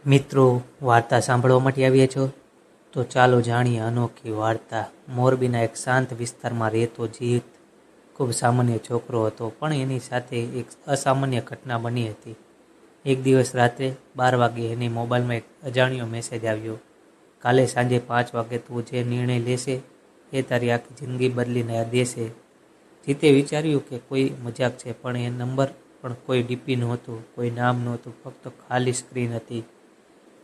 મિત્રો, વાર્તા સાંભળવા માટે આવ્યા છો? તો ચાલો જાણીએ અનોખી વાર્તા. મોરબીના એક શાંત વિસ્તારમાં રહેતો જીત ખૂબ સામાન્ય છોકરો હતો, પણ એની સાથે એક અસામાન્ય ઘટના બની હતી. એક દિવસ રાત્રે 12 વાગે એની મોબાઈલમાં એક અજાણ્યો મેસેજ આવ્યો. કાલે સાંજે 5 વાગે તું જે નિર્ણય લેશે એ તારી આખી જિંદગી બદલીને દેશે. જીતે વિચાર્યું કે કોઈ મજાક છે, પણ એ નંબર પણ કોઈ ડીપી નહોતું, કોઈ નામ નહોતું, ફક્ત ખાલી સ્ક્રીન હતી.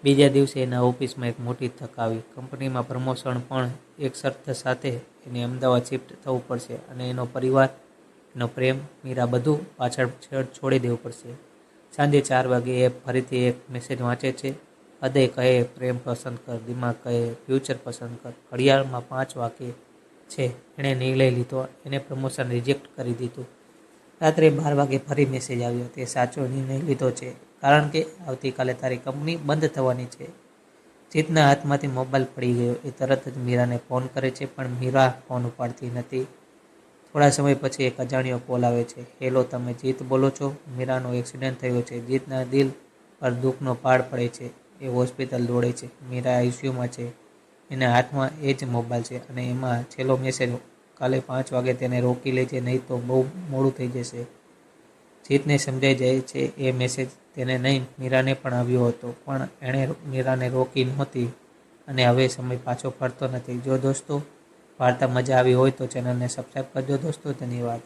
બીજા દિવસે એના ઓફિસમાં એક મોટી તક આવી. કંપનીમાં પ્રમોશન, પણ એક શરત સાથે. એને અમદાવાદ શિફ્ટ થવું પડશે અને એનો પરિવાર, એનો પ્રેમ, મીરા બધું પાછળ છોડી દેવું પડશે. સાંજે 4 વાગે એ ફરીથી એક મેસેજ વાંચે છે. હૃદય કહે પ્રેમ પસંદ કર, દિમાગ કહે ફ્યુચર પસંદ કર. ઘડિયાળમાં 5 વાગે છે. એણે નિર્ણય લીધો. એને પ્રમોશન રિજેક્ટ કરી દીધું. રાત્રે 12 વાગે ફરી મેસેજ આવ્યો. તે સાચો નિર્ણય લીધો છે, કારણ કે આવતીકાલે તારી કંપની બંધ થવાની છે. જીતના હાથમાંથી મોબાઈલ પડી ગયો. એ તરત જ મીરાને ફોન કરે છે, પણ મીરા ફોન ઉપાડતી નથી. થોડા સમય પછી એક અજાણ્યો કોલ આવે છે. હેલો, તમે જીત બોલો છો? મીરાનો એક્સિડન્ટ થયો છે. જીતના દિલ પર દુઃખનો પાડ પડે છે. એ હોસ્પિટલ દોડે છે. મીરા આઈસીયુમાં છે. એના હાથમાં એ જ મોબાઈલ છે અને એમાં છેલ્લો મેસેજ, કાલે 5 વાગે તેને રોકી લેજે, નહીં તો બહુ મોડું થઈ જશે. જીતને સમજાઈ જાય છે એ મેસેજ તેને નહીં, મીરાને પણ આવ્યો હતો, પણ એણે મીરાને રોકી નહોતી અને હવે સમય પાછો ફરતો નથી. જો દોસ્તો વાર્તા મજા આવી હોય તો ચેનલને સબસ્ક્રાઈબ કરજો દોસ્તો. ધન્યવાદ.